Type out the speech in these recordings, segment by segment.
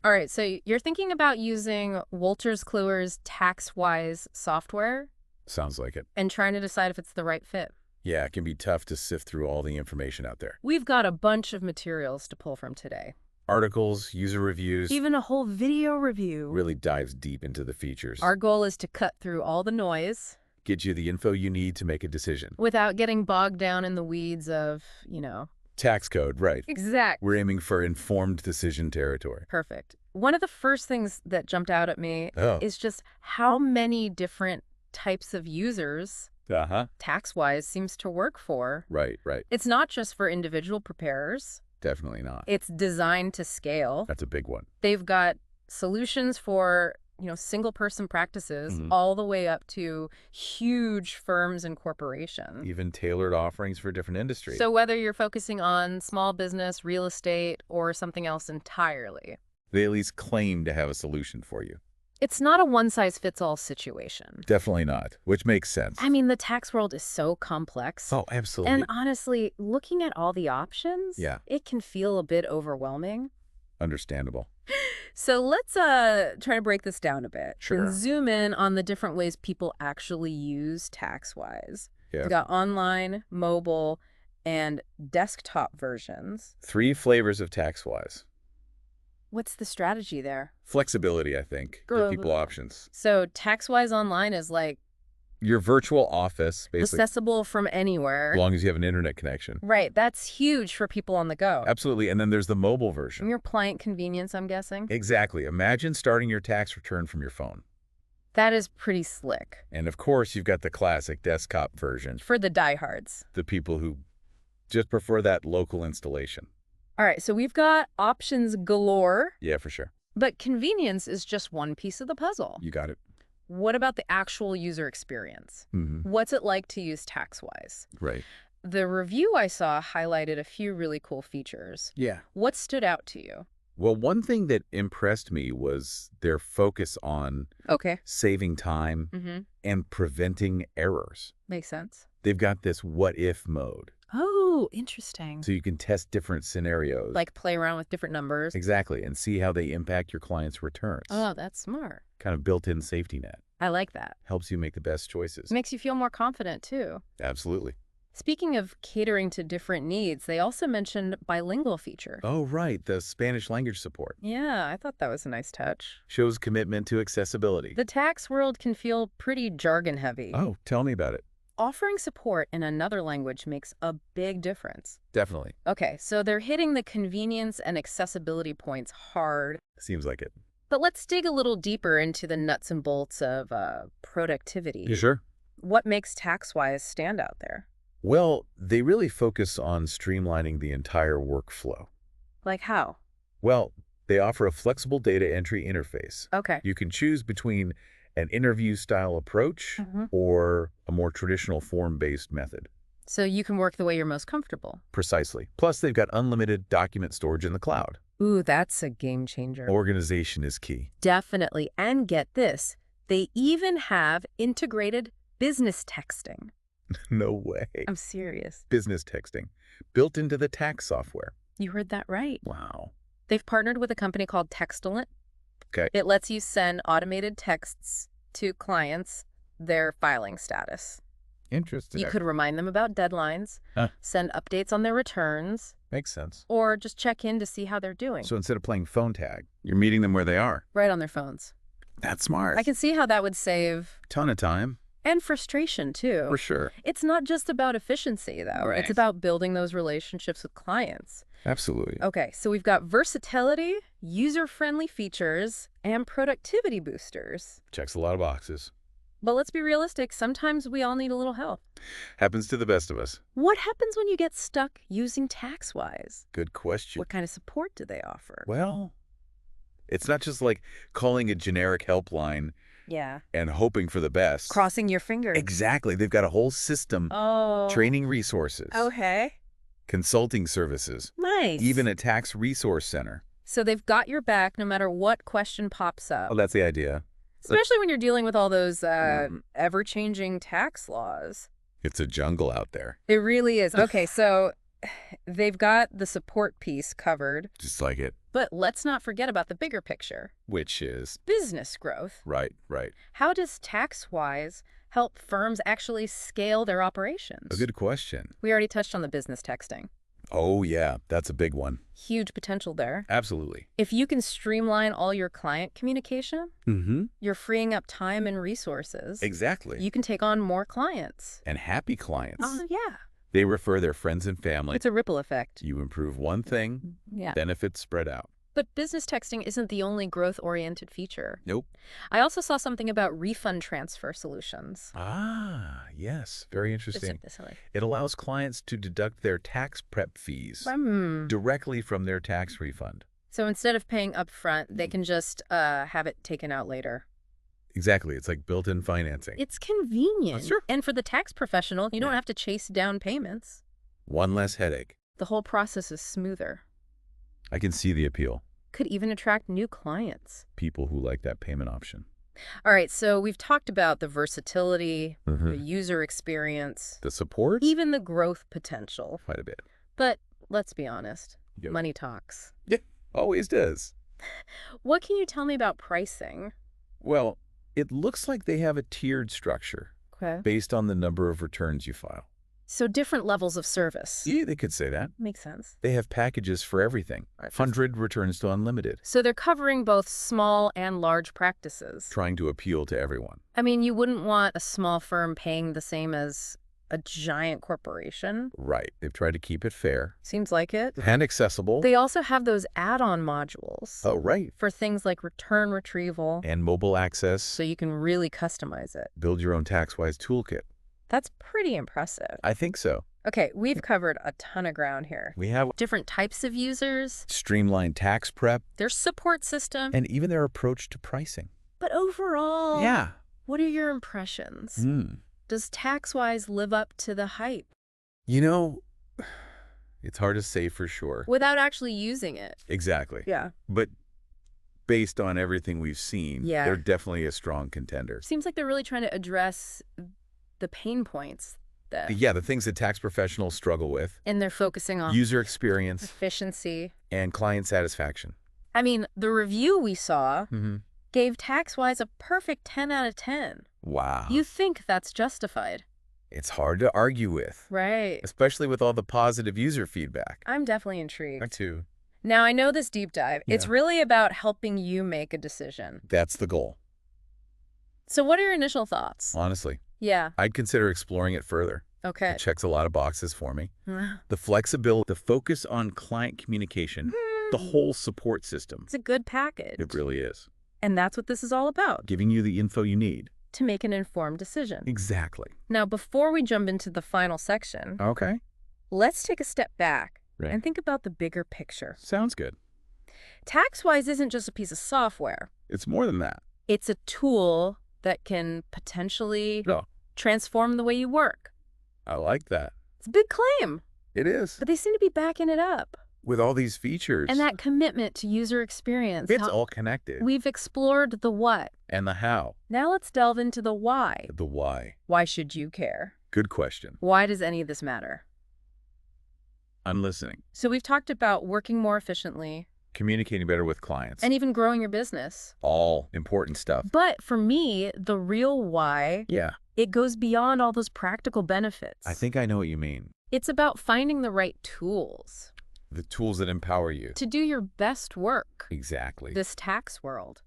All right, so you're thinking about using Wolters Kluwer's TaxWise software Sounds like it. and trying to decide if it's the right fit. Yeah, it can be tough to sift through all the information out there. We've got a bunch of materials to pull from today. Articles, user reviews. Even a whole video review. Really dives deep into the features. Our goal is to cut through all the noise. Get you the info you need to make a decision. Without getting bogged down in the weeds of, Tax code, right. Exact. We're aiming for informed decision territory. Perfect. One of the first things that jumped out at me is just how many different types of users TaxWise seems to work for. Right. It's not just for individual preparers. Definitely not. It's designed to scale. That's a big one. They've got solutions for, single-person practices all the way up to huge firms and corporations. Even tailored offerings for different industries. So whether you're focusing on small business, real estate, or something else entirely, they at least claim to have a solution for you. it's not a one-size-fits-all situation. Definitely not, which makes sense. I mean, the tax world is so complex. Oh, absolutely. And honestly, looking at all the options, it can feel a bit overwhelming. Understandable. So let's try to break this down a bit. Sure. And zoom in on the different ways people actually use TaxWise. Yeah. We've got online, mobile, and desktop versions. 3 flavors of TaxWise. What's the strategy there? Flexibility, I think. Give people options. So TaxWise Online is like Your virtual office, basically, accessible from anywhere. as long as you have an internet connection. Right. That's huge for people on the go. Absolutely. And then there's the mobile version. Your client convenience, I'm guessing. Exactly. Imagine starting your tax return from your phone. That is pretty slick. And of course, you've got the classic desktop version. For the diehards. The people who just prefer that local installation. All right, so we've got options galore. Yeah, for sure. But convenience is just one piece of the puzzle. You got it. What about the actual user experience? What's it like to use TaxWise? Right. The review I saw highlighted a few really cool features. Yeah. What stood out to you? Well, one thing that impressed me was their focus on saving time and preventing errors. Makes sense. They've got this what-if mode. Oh, interesting. So you can test different scenarios. Like play around with different numbers. Exactly, and see how they impact your client's returns. Oh, that's smart. Kind of built-in safety net. I like that. Helps you make the best choices. Makes you feel more confident, too. Absolutely. Speaking of catering to different needs, they also mentioned bilingual feature. Oh, right, the Spanish language support. Yeah, I thought that was a nice touch. Shows commitment to accessibility. The tax world can feel pretty jargon-heavy. Oh, tell me about it. Offering support in another language makes a big difference. Definitely. Okay, so they're hitting the convenience and accessibility points hard. Seems like it. But let's dig a little deeper into the nuts and bolts of productivity. You sure? What makes TaxWise stand out there? Well, they really focus on streamlining the entire workflow. Like how? Well, they offer a flexible data entry interface. Okay. You can choose between an interview-style approach or a more traditional form-based method. So you can work the way you're most comfortable. Precisely. Plus, they've got unlimited document storage in the cloud. Ooh, that's a game changer. Organization is key. Definitely. And get this, they even have integrated business texting. No way. I'm serious. Business texting, built into the tax software. You heard that right. Wow. They've partnered with a company called Textalent. Okay. It lets you send automated texts to clients, their filing status. Interesting. You could remind them about deadlines, send updates on their returns. Makes sense. Or just check in to see how they're doing. So instead of playing phone tag, you're meeting them where they are. Right on their phones. That's smart. I can see how that would save... ton of time. And frustration, too. For sure. It's not just about efficiency, though. Right. It's about building those relationships with clients. Absolutely. Okay, so we've got versatility, user-friendly features, and productivity boosters. Checks a lot of boxes. But let's be realistic, sometimes we all need a little help. Happens to the best of us. What happens when you get stuck using TaxWise? Good question. What kind of support do they offer? Well, it's not just like calling a generic helpline and hoping for the best. Crossing your fingers. Exactly. They've got a whole system. Training resources. Okay. Consulting services. Nice. Even a tax resource center. So they've got your back no matter what question pops up. Oh, that's the idea. Especially when you're dealing with all those ever-changing tax laws. It's a jungle out there. It really is. Okay, so they've got the support piece covered. Just like it. But let's not forget about the bigger picture. Which is? Business growth. Right, right. How does TaxWise help firms actually scale their operations? A good question. We already touched on the business texting. Oh, yeah. That's a big one. Huge potential there. Absolutely. If you can streamline all your client communication, you're freeing up time and resources. Exactly. You can take on more clients. And happy clients. Yeah. They refer their friends and family. It's a ripple effect. You improve one thing, benefits spread out. But business texting isn't the only growth-oriented feature. Nope. I also saw something about refund transfer solutions. Ah, yes. Very interesting. It allows clients to deduct their tax prep fees directly from their tax refund. So instead of paying upfront, they can just have it taken out later. Exactly. It's like built-in financing. It's convenient. Sure. And for the tax professional, you don't have to chase down payments. One less headache. The whole process is smoother. I can see the appeal. Could even attract new clients. People who like that payment option. All right, so we've talked about the versatility, the user experience, the support, even the growth potential. Quite a bit. But let's be honest, money talks. Yeah, always does. What can you tell me about pricing? Well, it looks like they have a tiered structure based on the number of returns you file. So different levels of service. Yeah, they could say that. Makes sense. They have packages for everything. 100 returns to unlimited. So they're covering both small and large practices. Trying to appeal to everyone. I mean, you wouldn't want a small firm paying the same as a giant corporation. Right. They've tried to keep it fair. Seems like it. And accessible. They also have those add-on modules. Oh, right. For things like return retrieval. And mobile access. So you can really customize it. Build your own TaxWise toolkit. That's pretty impressive. I think so. Okay, we've covered a ton of ground here. We have different types of users. Streamlined tax prep. Their support system. And even their approach to pricing. But overall, yeah. What are your impressions? Does TaxWise live up to the hype? You know, it's hard to say for sure. Without actually using it. Exactly. Yeah. But based on everything we've seen, they're definitely a strong contender. Seems like they're really trying to address the pain points. The things that tax professionals struggle with. And they're focusing on user experience, efficiency, and client satisfaction. I mean, the review we saw gave TaxWise a perfect 10 out of 10. Wow. You think that's justified? It's hard to argue with. Right. Especially with all the positive user feedback. I'm definitely intrigued. Me too. Now, I know this deep dive. It's really about helping you make a decision. That's the goal. So what are your initial thoughts? Honestly. Yeah. I'd consider exploring it further. Okay. It checks a lot of boxes for me. The flexibility, the focus on client communication, the whole support system. It's a good package. It really is. And that's what this is all about. Giving you the info you need. To make an informed decision. Exactly. Now, before we jump into the final section, let's take a step back and think about the bigger picture. Sounds good. TaxWise isn't just a piece of software. It's more than that. It's a tool that can potentially transform the way you work. I like that. It's a big claim. It is. But they seem to be backing it up. With all these features. And that commitment to user experience. It's all connected. We've explored the what. And the how. Now let's delve into the why. The why. Why should you care? Good question. Why does any of this matter? I'm listening. So we've talked about working more efficiently. Communicating better with clients. And even growing your business. All important stuff. But for me, the real why, it goes beyond all those practical benefits. I think I know what you mean. It's about finding the right tools. The tools that empower you. To do your best work. Exactly. This tax world.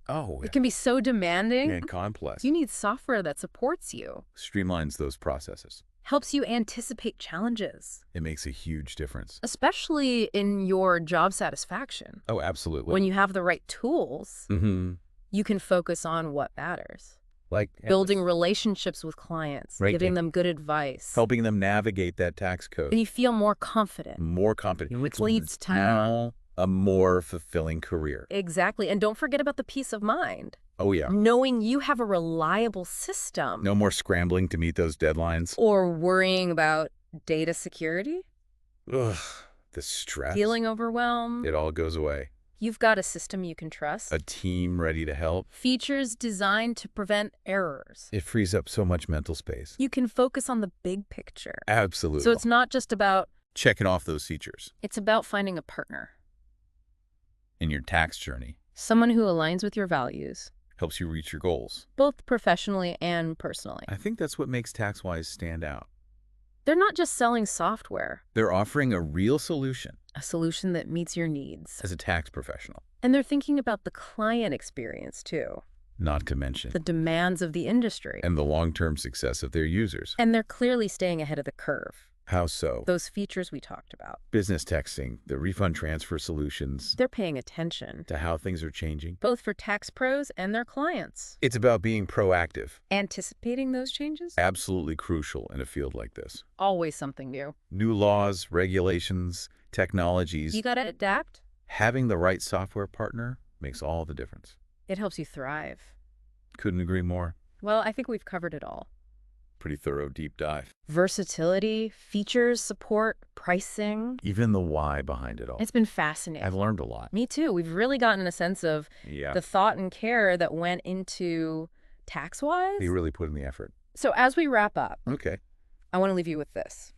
Oh. It can be so demanding. And complex. You need software that supports you. Streamlines those processes. Helps you anticipate challenges. It makes a huge difference. Especially in your job satisfaction. Oh, absolutely. When you have the right tools, you can focus on what matters. Like building relationships with clients, giving them good advice. Helping them navigate that tax code. And you feel more confident. More confident. Which leads to a more fulfilling career. Exactly. And don't forget about the peace of mind. Oh, yeah. Knowing you have a reliable system. No more scrambling to meet those deadlines. Or worrying about data security. Ugh, the stress. Feeling overwhelmed. It all goes away. You've got a system you can trust. A team ready to help. Features designed to prevent errors. It frees up so much mental space. You can focus on the big picture. Absolutely. So it's not just about checking off those features. It's about finding a partner. In your tax journey. Someone who aligns with your values. Helps you reach your goals. Both professionally and personally. I think that's what makes TaxWise stand out. They're not just selling software. They're offering a real solution. A solution that meets your needs. As a tax professional. And they're thinking about the client experience, too. Not to mention the demands of the industry. And the long-term success of their users. And they're clearly staying ahead of the curve. How so? Those features we talked about. Business texting, the refund transfer solutions. They're paying attention to how things are changing. Both for tax pros and their clients. It's about being proactive. Anticipating those changes? Absolutely crucial in a field like this. Always something new. New laws, regulations, technologies. You gotta adapt. Having the right software partner makes all the difference. It helps you thrive. Couldn't agree more. Well, I think we've covered it all. Pretty thorough deep dive. Versatility, features, support, pricing. Even the why behind it all. It's been fascinating. I've learned a lot. Me too. We've really gotten a sense of the thought and care that went into TaxWise. You really put in the effort. So as we wrap up, I want to leave you with this.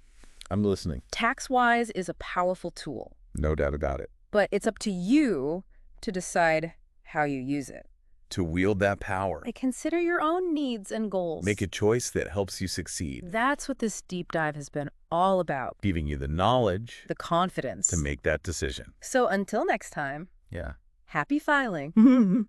I'm listening. TaxWise is a powerful tool. No doubt about it. But it's up to you to decide how you use it. To wield that power. And consider your own needs and goals. Make a choice that helps you succeed. That's what this deep dive has been all about. Giving you the knowledge. The confidence. To make that decision. So until next time. Yeah. Happy filing.